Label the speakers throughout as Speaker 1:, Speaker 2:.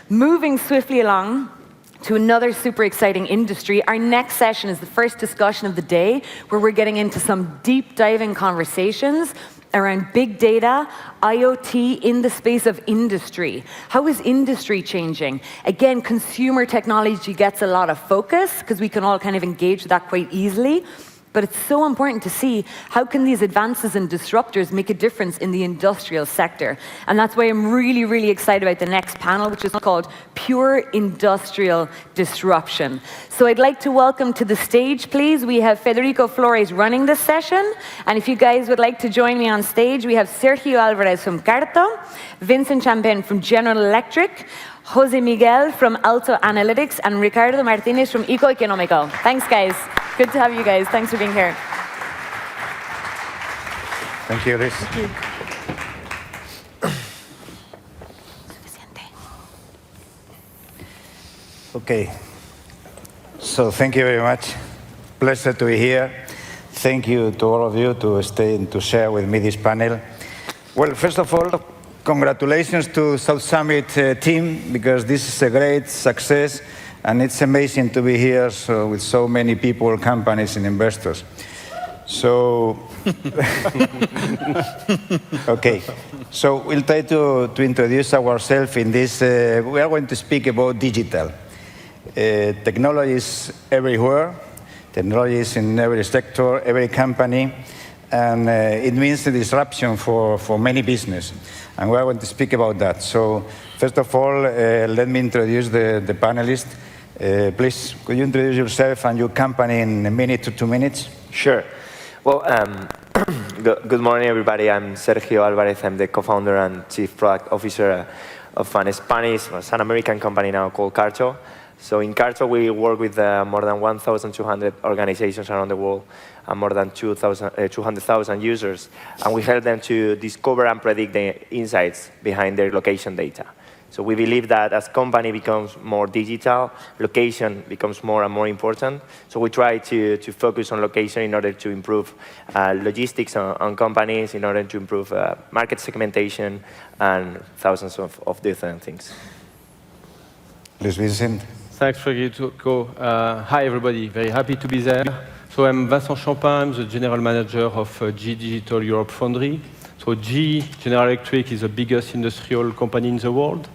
Speaker 1: Moving swiftly along to another super exciting industry, our next session is the first discussion of the day, where we're getting into some deep diving conversations around big data, IoT in the space of industry. How is industry changing? Again, consumer technology gets a lot of focus because we can all kind of engage with that quite easily. But it's so important to see how can these advances and disruptors make a difference in the industrial sector. And that's why I'm really, really excited about the next panel, which is called Pure Industrial Disruption. So I'd like to welcome to the stage, please, we have Federico Flores running this session. And if you guys would like to join me on stage, we have Sergio Alvarez from Carto, Vincent Champagne from General Electric, Jose Miguel from Alto Analytics, and Ricardo Martinez from Ecoeconómico. Thanks, guys. Good to have you guys. Thanks for being here.
Speaker 2: Thank you, Liz.
Speaker 1: Thank you.
Speaker 2: Okay. So thank you very much. Pleasure to be here. Thank you to all of you to stay and to share with me this panel. Well, first of all, congratulations to South Summit team, because this is a great success, and it's amazing to be here with so many people, companies, and investors. So, okay. So we'll try to introduce ourselves in this. We are going to speak about digital. Technology is everywhere. Technology is in every sector, every company, and it means a disruption for many business. And we are going to speak about that. So first of all, let me introduce the panelists. Please, could you introduce yourself and your company in a minute to 2 minutes?
Speaker 3: Sure. Well, good morning, everybody. I'm Sergio Alvarez. I'm the co-founder and chief product officer of an American company now called Carto. So in Carto, we work with more than 1,200 organizations around the world and more than 200,000 users. And we help them to discover and predict the insights behind their location data. So we believe that as company becomes more digital, location becomes more and more important. So we try to focus on location in order to improve logistics on companies, in order to improve market segmentation, and thousands of different things.
Speaker 2: Please, Vincent.
Speaker 4: Thanks, Federico. Hi, everybody. Very happy to be there. So I'm Vincent Champagne. I'm the general manager of GE Digital Europe Foundry. So GE, General Electric, is the biggest industrial company in the world.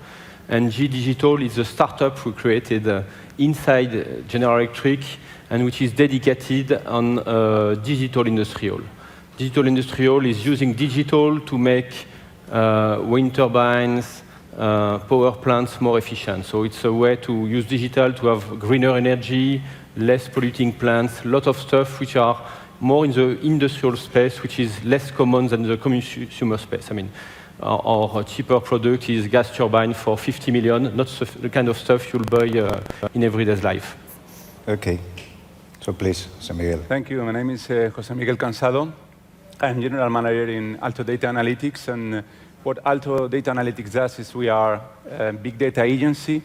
Speaker 4: And GE Digital is a startup we created inside General Electric, and which is dedicated on digital industrial. Digital industrial is using digital to make wind turbines, power plants more efficient. So it's a way to use digital to have greener energy, less polluting plants, a lot of stuff which are more in the industrial space, which is less common than the consumer space. I mean, our cheaper product is gas turbine for 50 million, not the kind of stuff you'll buy in everyday life.
Speaker 2: Okay. So please, Jose Miguel.
Speaker 5: Thank you. My name is Jose Miguel Cansado. I'm general manager in Alto Data Analytics, and what Alto Data Analytics does is we are a big data agency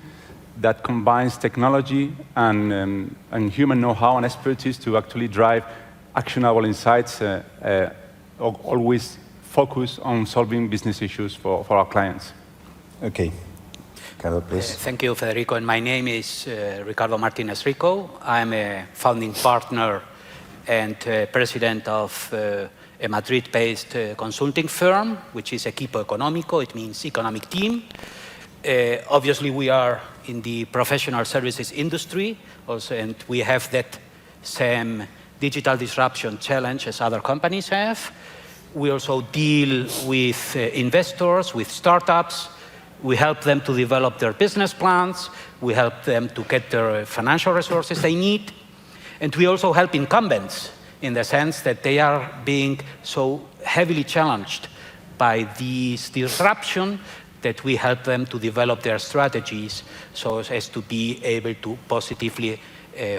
Speaker 5: that combines technology and human know-how and expertise to actually drive actionable insights, always focus on solving business issues for our clients.
Speaker 2: Okay. Ricardo, please.
Speaker 6: Thank you, Federico. And my name is Ricardo Martinez Rico. I'm a founding partner and president of a Madrid-based consulting firm, which is Ecoeconómico. It means economic team. Obviously, we are in the professional services industry also, and we have that same digital disruption challenge as other companies have. We also deal with investors, with startups. We help them to develop their business plans. We help them to get their financial resources they need. And we also help incumbents in the sense that they are being so heavily challenged by this disruption that we help them to develop their strategies so as to be able to positively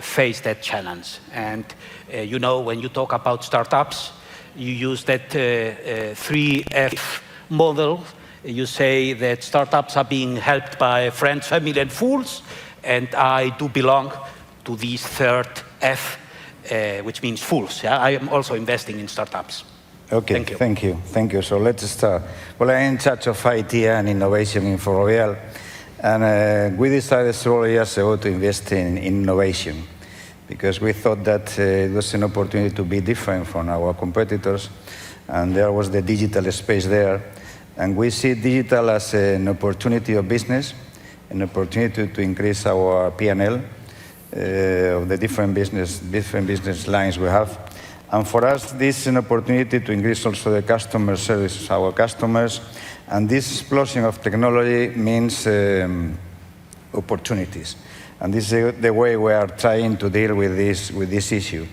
Speaker 6: face that challenge. And you know, when you talk about startups, you use that 3F model. You say that startups are being helped by friends, family, and fools, and I do belong to this third F, which means fools. Yeah? I am also investing in startups.
Speaker 2: Okay, thank you. So let's start. Well, I'm in charge of IT and innovation in Ferrovial. And we decided several years ago to invest in innovation because we thought that it was an opportunity to be different from our competitors. And there was the digital space there. And we see digital as an opportunity of business, an opportunity to increase our P&L of the different business lines we have. And for us, this is an opportunity to increase also the customer service of our customers. And this explosion of technology means opportunities. And this is the way we are trying to deal with this issue.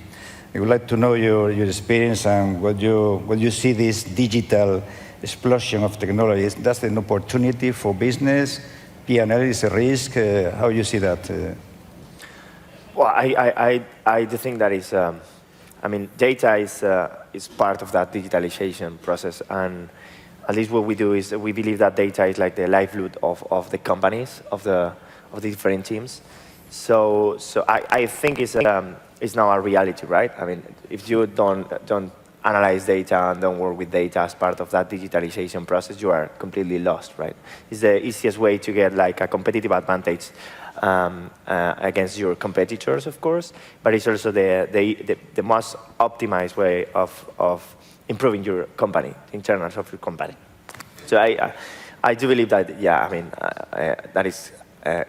Speaker 2: I would like to know your experience and what you see this digital explosion of technology. That's an opportunity for business. P&L is a risk. How you see that?
Speaker 3: Well, I do think that is, I mean, data is part of that digitalization process, and at least what we do is we believe that data is like the lifeblood of the companies, of the different teams. So I think it's now a reality, right? I mean, if you don't analyze data and don't work with data as part of that digitalization process, you are completely lost, right? It's the easiest way to get like a competitive advantage against your competitors, of course, but it's also the most optimized way of improving your company, internals of your company. So I do believe that, yeah, I mean, that is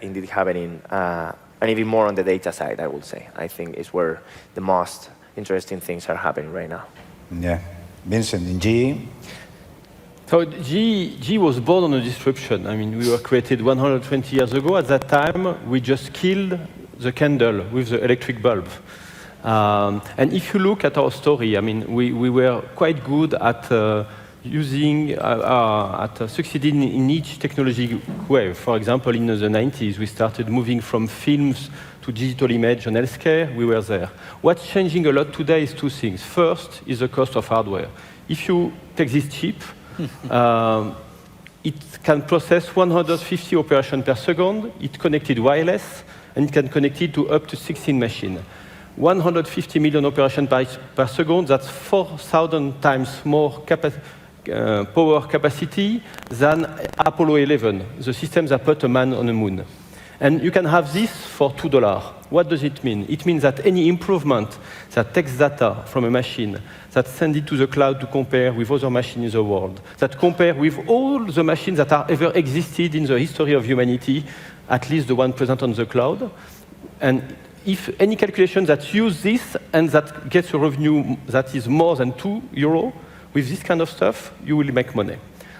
Speaker 3: indeed happening, and even more on the data side, I would say. I think is where the most interesting things are happening right now.
Speaker 2: Yeah. Vincent, in GE?
Speaker 4: So GE was born on a disruption. I mean, we were created 120 years ago. At that time, we just killed the candle with the electric bulb. And if you look at our story, I mean, we were quite good at succeeding in each technology wave. For example, in the 90s, we started moving from films to digital image and healthcare. We were there. What's changing a lot today is two things. First is the cost of hardware. If you take this chip, it can process 150 operations per second. It's connected wireless, and it can connect it to up to 16 machines. 150 million operations per second, that's 4,000 times more power capacity than Apollo 11, the system that put a man on the moon. And you can have this for $2. What does it mean? It means that any improvement that takes data from a machine, that sends it to the cloud to compare with other machines in the world, that compare with all the machines that have ever existed in the history of humanity, at least the one present on the cloud. And if any calculation that use this and that gets a revenue that is more than €2, with this kind of stuff, you will make money.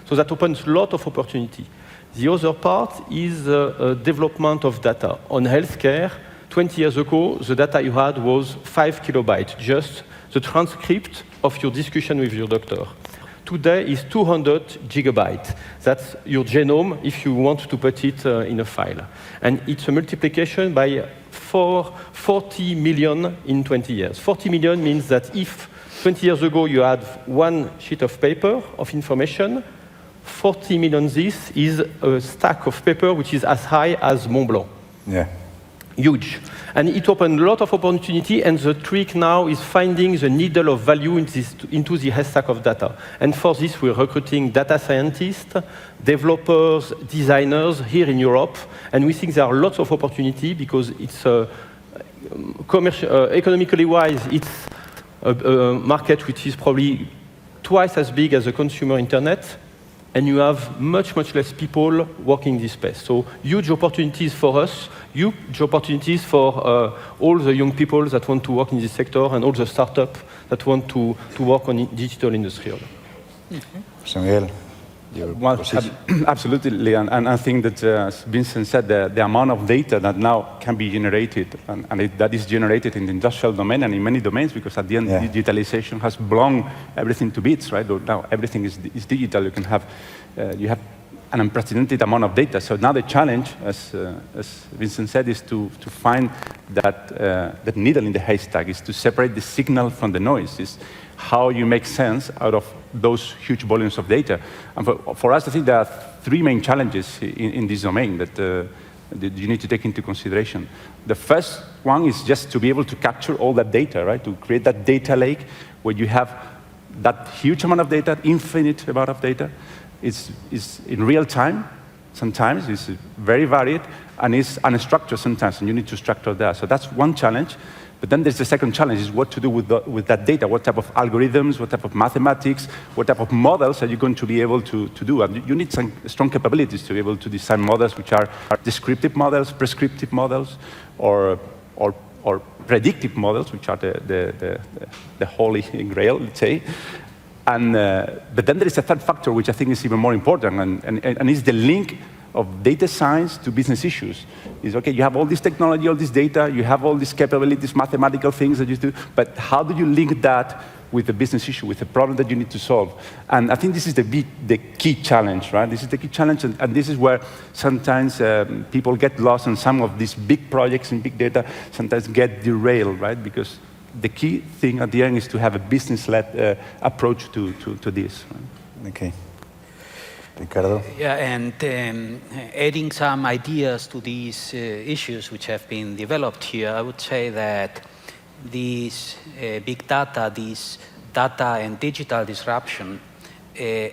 Speaker 4: So that opens a lot of opportunity. The other part is development of data. On healthcare, 20 years ago, the data you had was 5 kilobytes, just the transcript of your discussion with your doctor. Today is 200 gigabytes. That's your genome if you want to put it in a file. And it's a multiplication by 40 million in 20 years. 40 million means that if 20 years ago you had one sheet of paper of information, 40 million this is a stack of paper which is as high as Mont Blanc.
Speaker 2: Yeah.
Speaker 4: Huge. And it opened a lot of opportunity, and the trick now is finding the needle of value into the stack of data. And for this, we're recruiting data scientists, developers, designers here in Europe, and we think there are lots of opportunity because it's economically wise, it's a market which is probably twice as big as the consumer internet, and you have much, much less people working in this space. So huge opportunities for us, huge opportunities for all the young people that want to work in this sector and all the startups that want to work on digital industrial.
Speaker 2: Samuel,
Speaker 5: well, absolutely, and I think that, as Vincent said, the amount of data that now can be generated, and that is generated in the industrial domain and in many domains, because at the end, digitalization has blown everything to bits, right? Now everything is digital. You can have, you have an unprecedented amount of data. So now the challenge, as Vincent said, is to find that needle in the haystack, is to separate the signal from the noise. Is how you make sense out of those huge volumes of data. And for us, I think there are three main challenges in this domain that you need to take into consideration. The first one is just to be able to capture all that data, right? To create that data lake where you have that huge amount of data, infinite amount of data. It's in real time, sometimes, it's very varied, and it's unstructured sometimes, and you need to structure that. So that's one challenge. But then there's the second challenge, is what to do with that data. What type of algorithms, what type of mathematics, what type of models are you going to be able to do? And you need some strong capabilities to be able to design models which are descriptive models, prescriptive models, or predictive models, which are the holy grail, let's say. And, but then there is a third factor, which I think is even more important, and is the link of data science to business issues. Is, okay, you have all this technology, all this data, you have all these capabilities, mathematical things that you do, but how do you link that with the business issue, with the problem that you need to solve? And I think this is the key challenge, right? This is the key challenge, and this is where sometimes people get lost, and some of these big projects in big data sometimes get derailed, right? Because the key thing at the end is to have a business-led approach to this. Right?
Speaker 2: Okay. Ricardo?
Speaker 6: Yeah, and adding some ideas to these issues which have been developed here, I would say that these big data, this data and digital disruption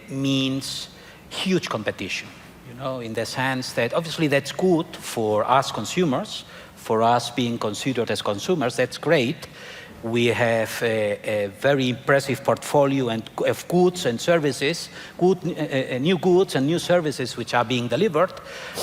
Speaker 6: means huge competition, you know, in the sense that obviously that's good for us consumers, for us being considered as consumers, that's great. We have a very impressive portfolio of goods and services, new goods and new services which are being delivered,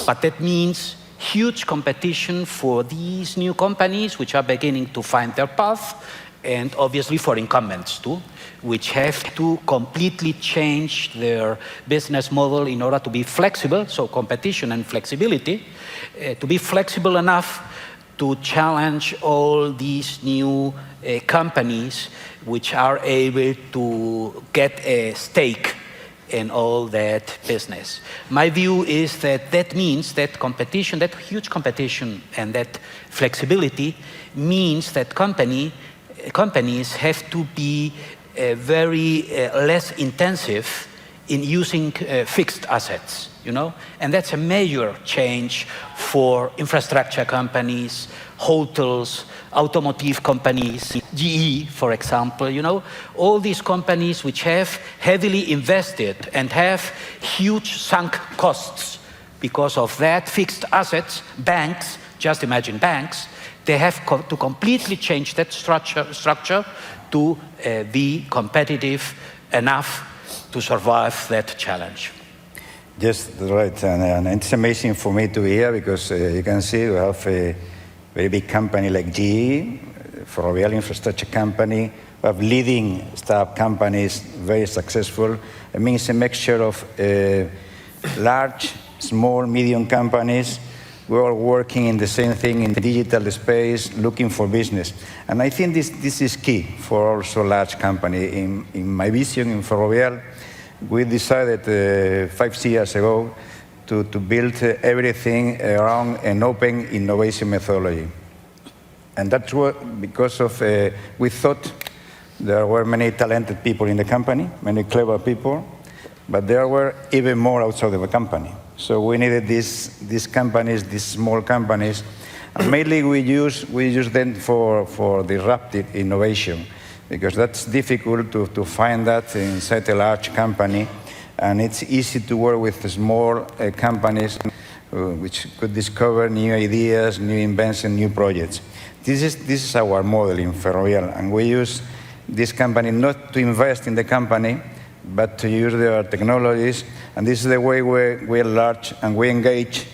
Speaker 6: but that means huge competition for these new companies which are beginning to find their path, and obviously for incumbents too, which have to completely change their business model in order to be flexible, so competition and flexibility, to be flexible enough to challenge all these new companies which are able to get a stake in all that business. My view is that that means that competition, that huge competition and that flexibility means that companies have to be very less intensive in using fixed assets, you know? And that's a major change for infrastructure companies, hotels, automotive companies, GE, for example, you know? All these companies which have heavily invested and have huge sunk costs because of that fixed assets, banks, just imagine banks, they have to completely change that structure to be competitive enough to survive that challenge.
Speaker 2: Yes, right, and it's amazing for me to be here because you can see we have a very big company like GE, for a real infrastructure company. We have leading startup companies, very successful. It means a mixture of large, small, medium companies. We're all working in the same thing in the digital space, looking for business. And I think this is key for also large company. In my vision in Ferrovial, we decided 5 years ago to build everything around an open innovation methodology. And that's because of, we thought there were many talented people in the company, many clever people, but there were even more outside of the company. So we needed these companies, these small companies, and mainly we use them for disruptive innovation, because that's difficult to find that inside a large company, and it's easy to work with small companies which could discover new ideas, new inventions, new projects. This is our model in Ferrovial, and we use this company not to invest in the company, but to use their technologies, and this is the way we're large and we engage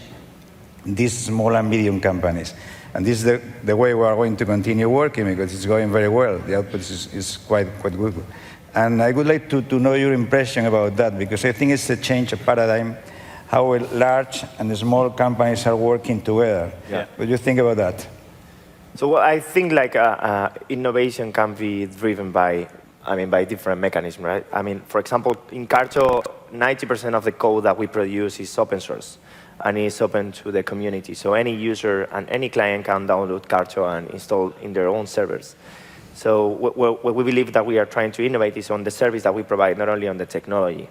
Speaker 2: these small and medium companies. And this is the way we are going to continue working because it's going very well. The output is quite good. And I would like to know your impression about that, because I think it's a change of paradigm, how large and small companies are working together.
Speaker 3: Yeah.
Speaker 2: What do you think about that?
Speaker 3: So I think like innovation can be driven by different mechanisms, right? I mean, for example, in Carcho, 90% of the code that we produce is open source and is open to the community. So any user and any client can download Carcho and install in their own servers. So what we believe that we are trying to innovate is on the service that we provide, not only on the technology.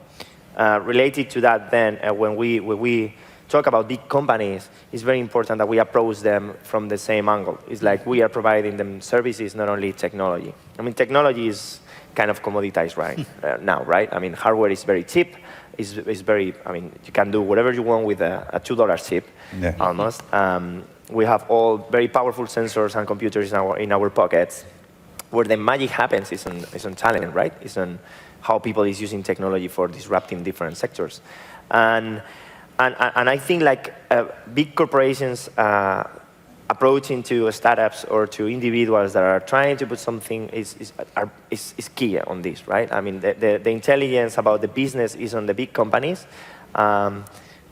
Speaker 3: Related to that then, when we talk about big companies, it's very important that we approach them from the same angle. It's like we are providing them services, not only technology. I mean, technology is kind of commoditized right now, right? I mean, hardware is very cheap. is very, I mean, you can do whatever you want with a $2 chip,
Speaker 2: Yeah.
Speaker 3: almost. We have all very powerful sensors and computers in our pockets. Where the magic happens is on talent, right? Is on how people is using technology for disrupting different sectors. And I think like big corporations approaching to startups or to individuals that are trying to put something is key on this, right? I mean, the intelligence about the business is on the big companies.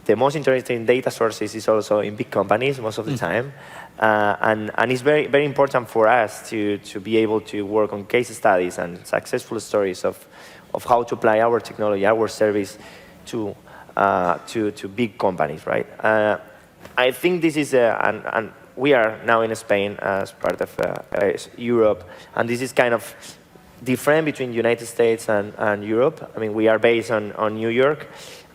Speaker 3: The most interesting data sources is also in big companies most of the time. And it's very, very important for us to be able to work on case studies and successful stories of how to apply our technology, our service to big companies, right? I think this is, and we are now in Spain as part of Europe, and this is kind of different between the United States and Europe. I mean, we are based on New York,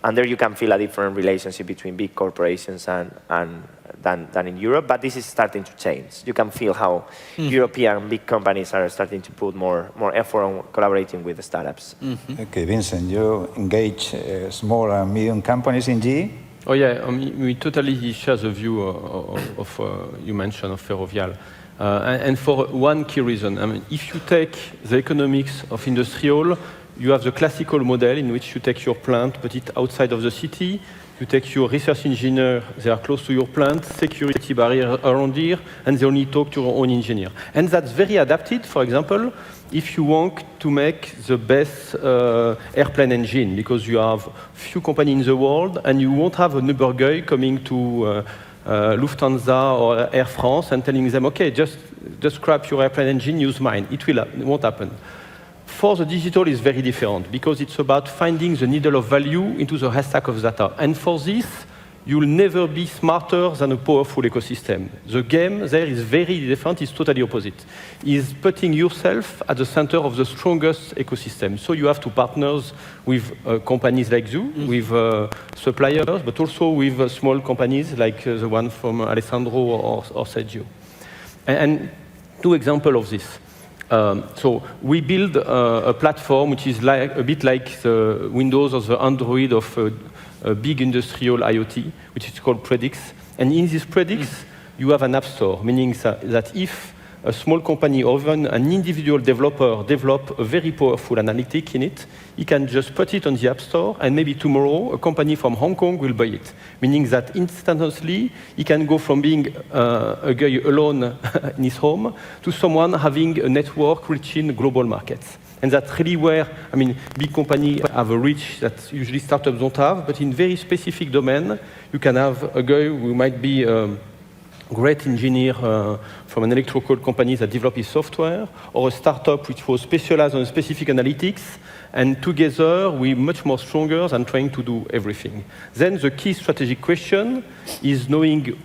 Speaker 3: and there you can feel a different relationship between big corporations than in Europe, but this is starting to change. You can feel how European big companies are starting to put more effort on collaborating with the startups.
Speaker 2: Okay, Vincent, you engage small and medium companies in GE?
Speaker 4: Oh yeah, we totally share the view of you mentioned of Ferrovial. And for one key reason, I mean, if you take the economics of industrial, you have the classical model in which you take your plant, put it outside of the city. You take your research engineer, they are close to your plant, security barrier around here, and they only talk to your own engineer. And that's very adapted, for example, if you want to make the best airplane engine, because you have few companies in the world, and you won't have a Uber guy coming to Lufthansa or Air France and telling them, okay, just scrap your airplane engine, use mine. It won't happen. For the digital, it's very different because it's about finding the needle of value into the stack of data. And for this, you'll never be smarter than a powerful ecosystem. The game there is very different, it's totally opposite. It's putting yourself at the center of the strongest ecosystem. So you have to partner with companies like you, with suppliers, but also with small companies like the one from Alessandro or Sergio. And two examples of this. So we build a platform which is a bit like the Windows or the Android of a big industrial IoT, which is called Predix. And in this Predix, you have an app store, meaning that if a small company or even an individual developer develop a very powerful analytic in it, he can just put it on the App Store, and maybe tomorrow a company from Hong Kong will buy it, meaning that instantaneously he can go from being a guy alone in his home to someone having a network reaching global markets. And that's really where, I mean, big companies have a reach that usually startups don't have, but in very specific domain, you can have a guy who might be great engineer from an electrical company that developed his software, or a startup which was specialized on specific analytics, and together we're much more stronger than trying to do everything. Then the key strategic question is knowing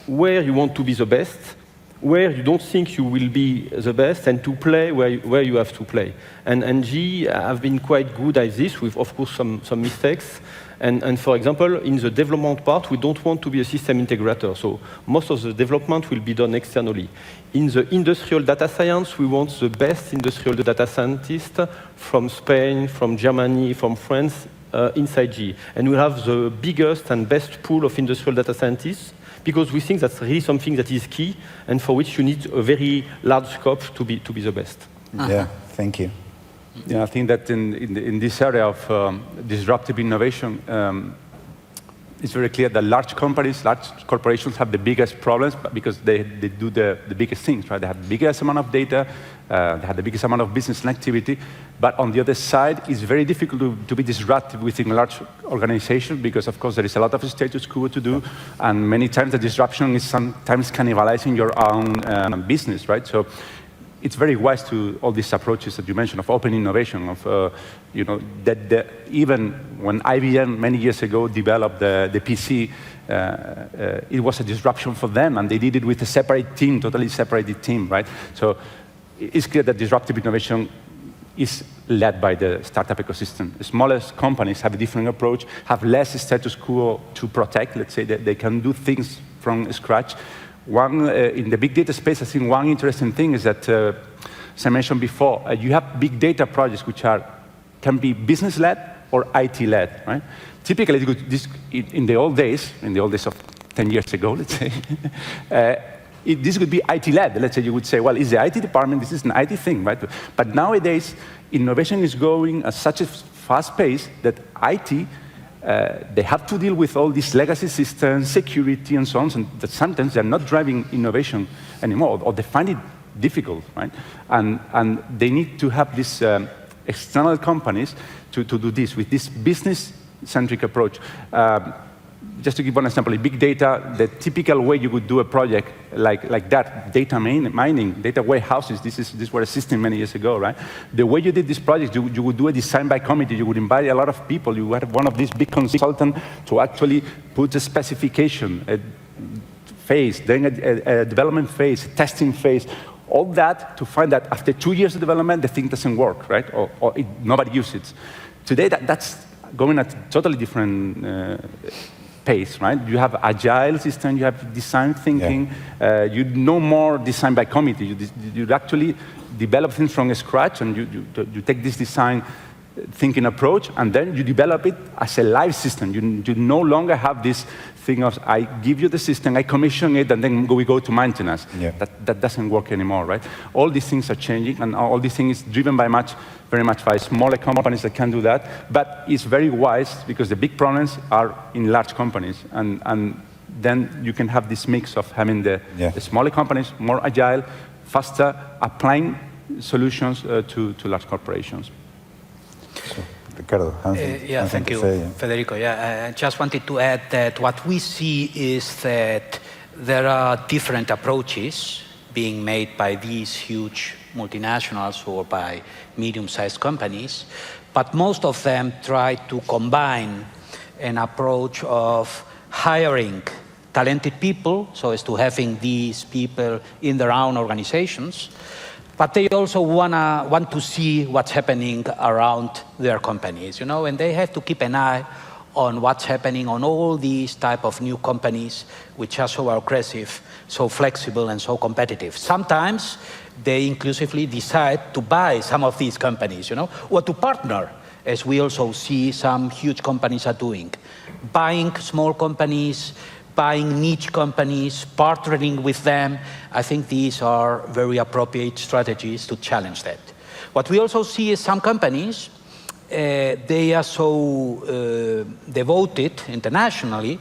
Speaker 4: where you want to be the best, where you don't think you will be the best, and to play where you have to play. And GE have been quite good at this, with of course some mistakes. And for example, in the development part, we don't want to be a system integrator. So most of the development will be done externally. In the industrial data science, we want the best industrial data scientists from Spain, from Germany, from France, inside GE. And we have the biggest and best pool of industrial data scientists, because we think that's really something that is key, and for which you need a very large scope to be the best.
Speaker 2: Yeah, thank you.
Speaker 5: Yeah, I think that in this area of disruptive innovation, it's very clear that large companies, large corporations have the biggest problems because they do the biggest things, right? They have the biggest amount of data, they have the biggest amount of business activity, but on the other side, it's very difficult to be disruptive within a large organization because, of course, there is a lot of status quo to do, and many times the disruption is sometimes cannibalizing your own business, right? So it's very wise to all these approaches that you mentioned of open innovation, of even when IBM many years ago developed the PC, it was a disruption for them, and they did it with a separate team, totally separated team, right? So it's clear that disruptive innovation is led by the startup ecosystem. The smallest companies have a different approach, have less status quo to protect. Let's say that they can do things from scratch. In the big data space, I think one interesting thing is that, as I mentioned before, you have big data projects which can be business-led or IT-led, right? Typically, in the old days of 10 years ago, let's say, this would be IT-led. Let's say you would say, well, it's the IT department, this is an IT thing, right? But nowadays, innovation is going at such a fast pace that IT, they have to deal with all these legacy systems, security, and so on, and that sometimes they're not driving innovation anymore, or they find it difficult, right? And they need to have these external companies to do this with this business-centric approach. Just to give one example, in big data, the typical way you would do a project like that, data mining, data warehouses, this were a system many years ago, right? The way you did this project, you would do a design by committee, you would invite a lot of people, you would have one of these big consultants to actually put a specification, a phase, then a development phase, a testing phase, all that to find that after 2 years of development, the thing doesn't work, right? Or nobody uses it. Today, that's going at a totally different pace, right? You have agile system, you have design thinking, you no more design by committee. You actually develop things from scratch, and you take this design thinking approach, and then you develop it as a live system. You no longer have this thing of, I give you the system, I commission it, and then we go to maintenance.
Speaker 2: Yeah.
Speaker 5: That doesn't work anymore, right? All these things are changing, and all these things driven by very much by smaller companies that can do that, but it's very wise because the big problems are in large companies, and then you can have this mix of having the smaller companies, more agile, faster, applying solutions to large corporations.
Speaker 2: So, Ricardo,
Speaker 6: thank you, Federico. I just wanted to add that what we see is that there are different approaches being made by these huge multinationals or by medium-sized companies, but most of them try to combine an approach of hiring talented people, so as to having these people in their own organizations, but they also want to see what's happening around their companies, and they have to keep an eye on what's happening on all these type of new companies which are so aggressive, so flexible, and so competitive. Sometimes they inclusively decide to buy some of these companies, or to partner, as we also see some huge companies are doing. Buying small companies, buying niche companies, partnering with them. I think these are very appropriate strategies to challenge that. What we also see is some companies, they are so devoted internationally,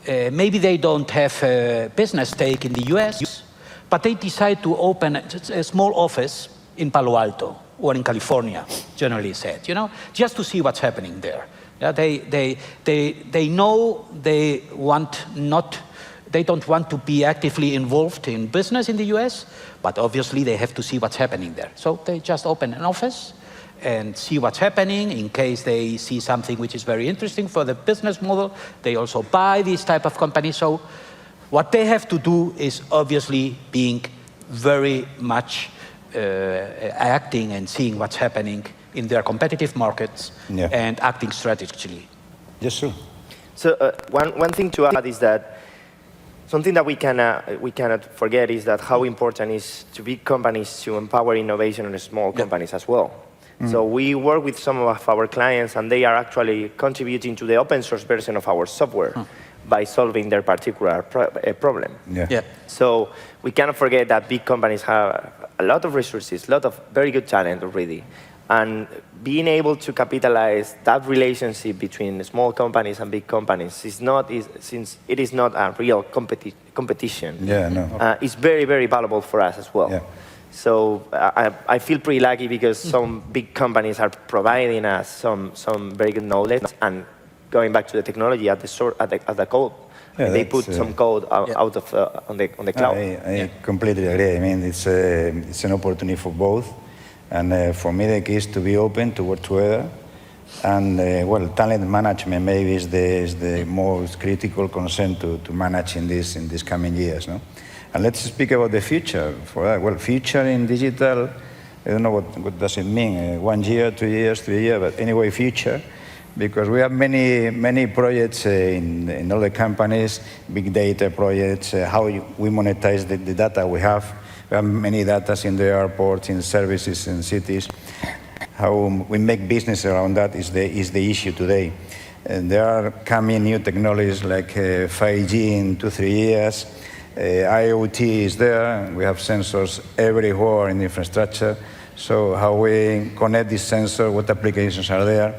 Speaker 6: maybe they don't have a business stake in the US, but they decide to open a small office in Palo Alto or in California, generally said, just to see what's happening there. Yeah, they know they don't want to be actively involved in business in the US, but obviously they have to see what's happening there. So they just open an office and see what's happening. In case they see something which is very interesting for the business model, they also buy these type of companies. So what they have to do is obviously being very much acting and seeing what's happening in their competitive markets and acting strategically.
Speaker 2: Yes, sir.
Speaker 3: So one thing to add is that something that we cannot forget is that how important is to big companies to empower innovation in small companies as well. So we work with some of our clients, and they are actually contributing to the open source version of our software by solving their particular problem. So we cannot forget that big companies have a lot of resources, a lot of very good talent already. And being able to capitalize that relationship between small companies and big companies since it is not a real competition. It's very, very valuable for us as well. So I feel pretty lucky because some big companies are providing us some very good knowledge, and going back to the technology at the code. They put some code out of on the cloud.
Speaker 2: I completely agree. I mean, it's an opportunity for both. And for me, the key is to be open, to work together. And, talent management maybe is the most critical concern to manage in these coming years. No? And let's speak about the future. For that, future in digital, I don't know what does it mean, 1 year, 2 years, 3 years, but anyway, future. Because we have many projects in all the companies, big data projects, how we monetize the data we have. We have many data in the airports, in services, in cities. how we make business around that is the issue today. And there are coming new technologies like 5G in 2-3 years. IoT is there. We have sensors everywhere in the infrastructure. So how we connect these sensors, what applications are there.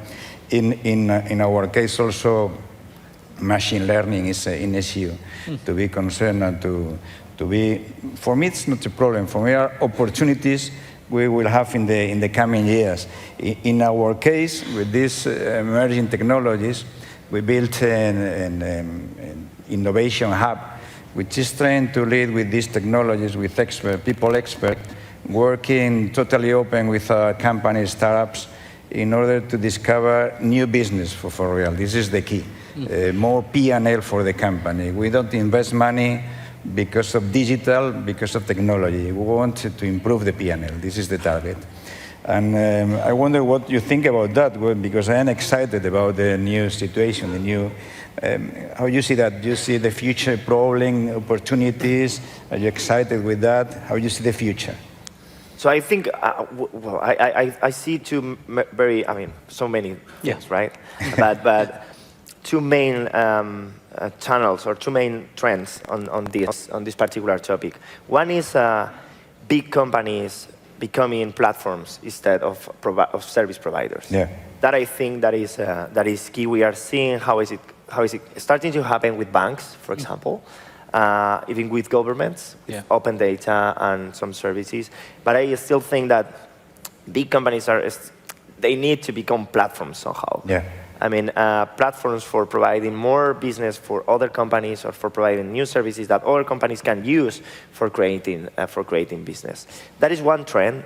Speaker 2: In our case also, machine learning is an issue to be concerned and to be, for me it's not a problem. For me are opportunities we will have in the coming years. In our case, with these emerging technologies, we built an innovation hub, which is trying to lead with these technologies, with people expert, working totally open with companies, startups, in order to discover new business for real. This is the key. More P&L for the company. We don't invest money because of digital, because of technology. We want to improve the P&L. This is the target. And I wonder what you think about that, because I am excited about the new situation, the new, how you see that? Do you see the future problem, opportunities? Are you excited with that? How do you see the future?
Speaker 3: So I think, well, I see so many things, right? but two main channels or two main trends on this particular topic. One is big companies becoming platforms instead of service providers.
Speaker 2: Yeah.
Speaker 3: That I think that is key. We are seeing how is it starting to happen with banks, for example. Even with governments, with open data and some services. But I still think that big companies they need to become platforms somehow.
Speaker 2: Yeah.
Speaker 3: I mean, platforms for providing more business for other companies or for providing new services that other companies can use for creating business. That is one trend.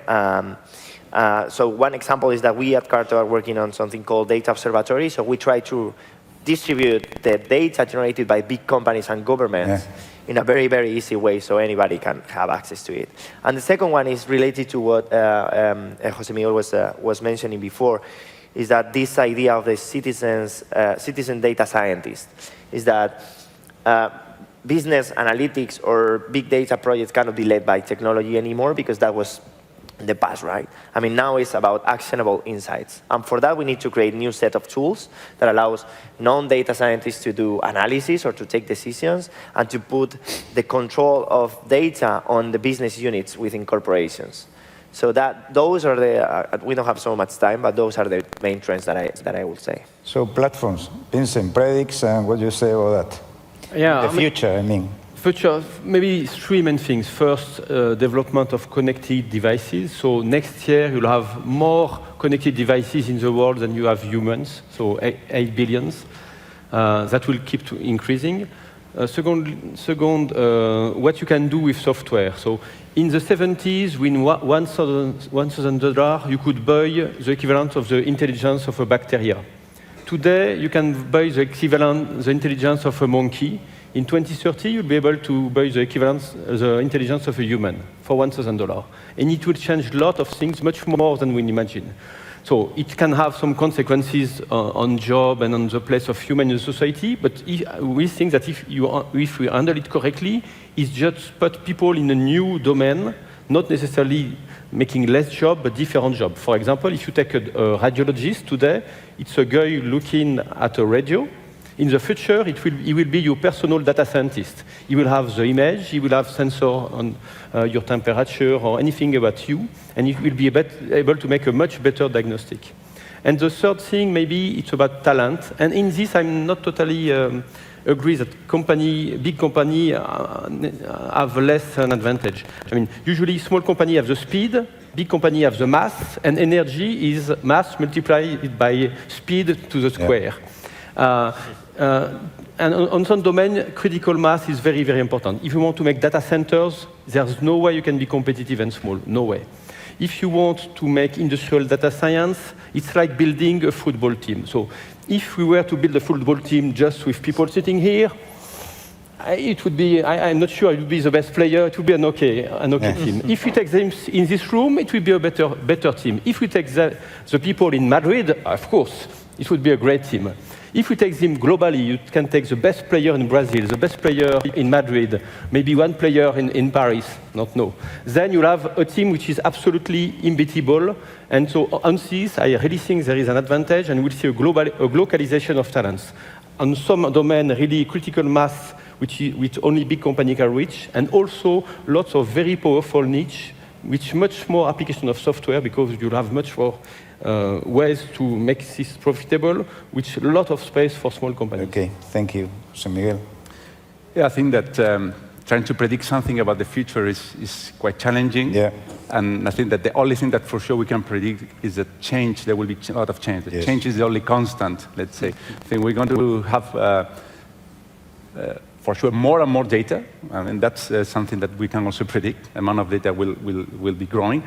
Speaker 3: So one example is that we at Carto are working on something called Data Observatory. So we try to distribute the data generated by big companies and governments in a very, very easy way so anybody can have access to it. And the second one is related to what Jose Miguel was mentioning before, is that this idea of the citizen data scientist is that business analytics or big data projects cannot be led by technology anymore because that was the past, right? I mean, now it's about actionable insights. And for that, we need to create a new set of tools that allows non-data scientists to do analysis or to take decisions and to put the control of data on the business units within corporations. So those are we don't have so much time, but those are the main trends that I would say.
Speaker 2: So platforms, Vincent, predicts, and what do you say about that?
Speaker 4: Yeah,
Speaker 2: The future, I mean.
Speaker 4: Future, maybe three main things. First, development of connected devices. So next year, you'll have more connected devices in the world than you have humans, so 8 billion. That will keep increasing. Second, what you can do with software. So in the 70s, with $1,000, you could buy the equivalent of the intelligence of a bacteria. Today, you can buy the intelligence of a monkey. In 2030, you'll be able to buy the intelligence of a human for $1,000. And it will change a lot of things, much more than we imagine. So it can have some consequences on job and on the place of human in society, but we think that if we handle it correctly, it's just put people in a new domain, not necessarily making less job, but different job. For example, if you take a radiologist today, it's a guy looking at a radio. In the future, he will be your personal data scientist. He will have the image, he will have sensor on your temperature or anything about you, and he will be able to make a much better diagnostic. And the third thing, maybe it's about talent. And in this, I'm not totally agree that big company have less an advantage. I mean, usually small company have the speed, big company have the mass, and energy is mass multiplied by speed to the square. And on some domain, critical mass is very, very important. If you want to make data centers, there's no way you can be competitive and small, no way. If you want to make industrial data science, it's like building a football team. So if we were to build a football team just with people sitting here, it would be, I'm not sure it would be the best player, it would be an okay team. If we take them in this room, it will be a better team. If we take the people in Madrid, of course, it would be a great team. If we take them globally, you can take the best player in Brazil, the best player in Madrid, maybe one player in Paris, not know. Then you'll have a team which is absolutely unbeatable. And so on this, I really think there is an advantage, and we'll see a globalization of talents. On some domain, really critical mass, which only big company can reach, and also lots of very powerful niche, which much more application of software, because you'll have much more ways to make this profitable, which a lot of space for small companies.
Speaker 2: Okay, thank you, José Miguel.
Speaker 5: Yeah, I think that trying to predict something about the future is quite challenging.
Speaker 2: Yeah.
Speaker 5: And I think that the only thing that for sure we can predict is that change, there will be a lot of change.
Speaker 2: Yes.
Speaker 5: Change is the only constant, let's say. I think we're going to have, for sure, more and more data. And that's something that we can also predict. The amount of data will be growing.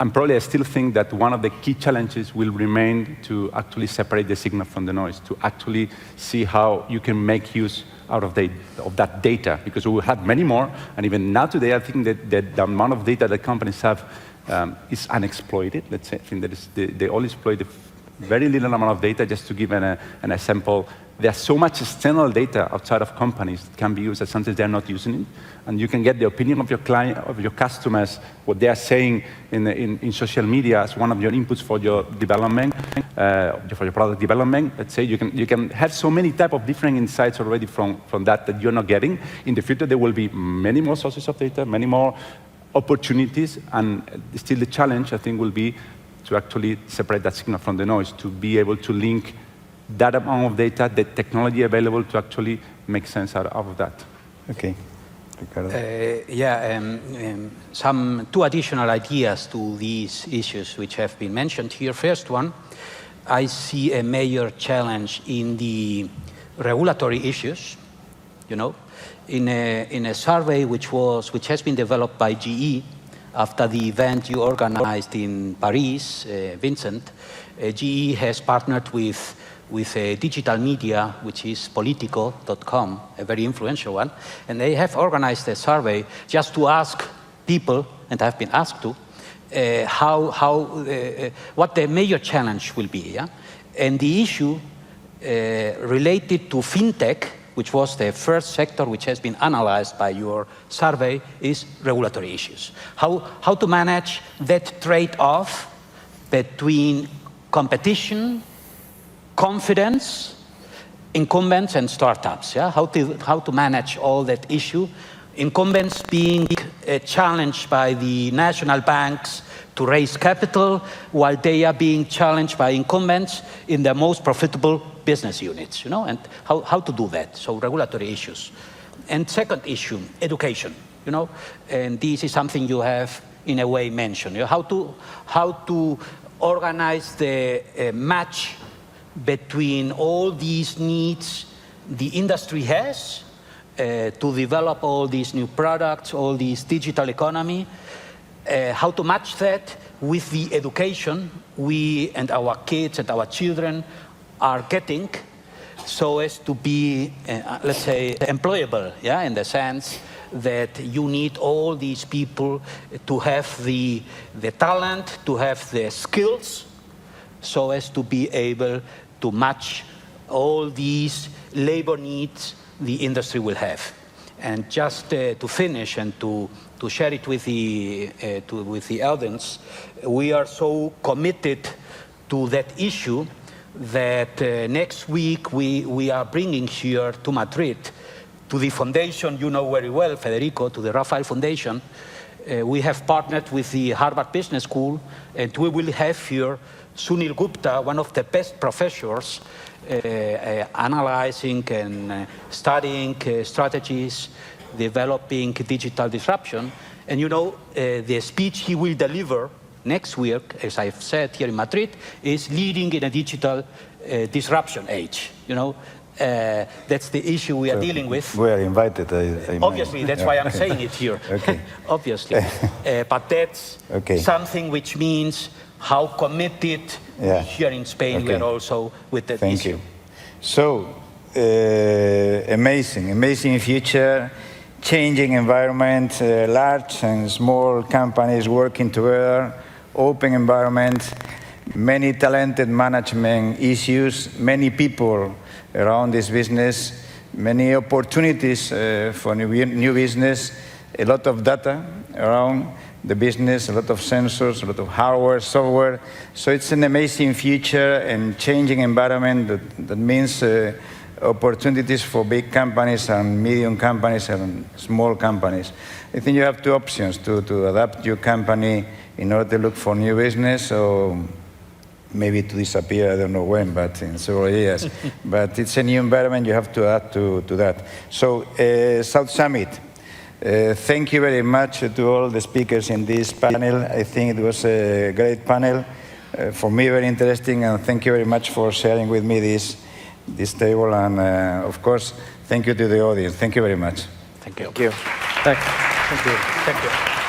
Speaker 5: And probably I still think that one of the key challenges will remain to actually separate the signal from the noise, to actually see how you can make use out of that data, because we will have many more, and even now today, I think that the amount of data that companies have is unexploited. Let's say, I think that they all exploit a very little amount of data. Just to give an example, there's so much external data outside of companies that can be used, that sometimes they're not using it, and you can get the opinion of your client, of your customers, what they are saying in social media as one of your inputs for your development, for your product development. Let's say you can have so many type of different insights already from that you're not getting. In the future, there will be many more sources of data, many more opportunities, and still the challenge, I think, will be to actually separate that signal from the noise, to be able to link that amount of data, the technology available to actually make sense out of that.
Speaker 2: Okay, Ricardo.
Speaker 6: Some two additional ideas to these issues which have been mentioned here. First one, I see a major challenge in the regulatory issues. You know, in a survey which has been developed by GE after the event you organized in Paris, Vincent, GE has partnered with a digital media, which is Politico.com, a very influential one, and they have organized a survey just to ask people, and I've been asked to, what the major challenge will be. Yeah? And the issue related to fintech, which was the first sector which has been analyzed by your survey, is regulatory issues. How to manage that trade-off between competition, confidence, incumbents, and startups. Yeah? How to manage all that issue. Incumbents being challenged by the national banks to raise capital, while they are being challenged by incumbents in the most profitable business units, you know, and how to do that. So regulatory issues. And second issue, education, you know, and this is something you have in a way mentioned. You know, how to organize the match between all these needs the industry has to develop all these new products, all this digital economy, how to match that with the education we and our kids and our children are getting, so as to be, let's say, employable, yeah, in the sense that you need all these people to have the talent, to have the skills, so as to be able to match all these labor needs the industry will have. And just to finish and to share it with the audience, we are so committed to that issue that next week we are bringing here to Madrid, to the foundation you know very well, Federico, to the Rafael Foundation. We have partnered with the Harvard Business School, and we will have here Sunil Gupta, one of the best professors, analyzing and studying strategies, developing digital disruption. And you know, the speech he will deliver next week, as I've said here in Madrid, is leading in a digital disruption age. You know, that's the issue we are dealing with.
Speaker 2: We are invited.
Speaker 6: Obviously, that's why I'm saying it here.
Speaker 2: Okay.
Speaker 6: Obviously. But that's something which means how committed here in Spain we are also with that
Speaker 2: Thank
Speaker 6: issue.
Speaker 2: you. So, amazing future, changing environment, large and small companies working together, open environment. many talented management issues, many people around this business, many opportunities for new business, a lot of data around the business, a lot of sensors, a lot of hardware, software. So it's an amazing future and changing environment that means opportunities for big companies and medium companies and small companies. I think you have two options to adapt your company in order to look for new business or maybe to disappear, I don't know when, but in several years. But it's a new environment, you have to adapt to that. So, South Summit, thank you very much to all the speakers in this panel. I think it was a great panel, for me very interesting, and thank you very much for sharing with me this table, and of course, thank you to the audience. Thank you very much.
Speaker 6: Thank you.
Speaker 3: Thank you.
Speaker 4: Thanks.
Speaker 6: Thank you. Thank you.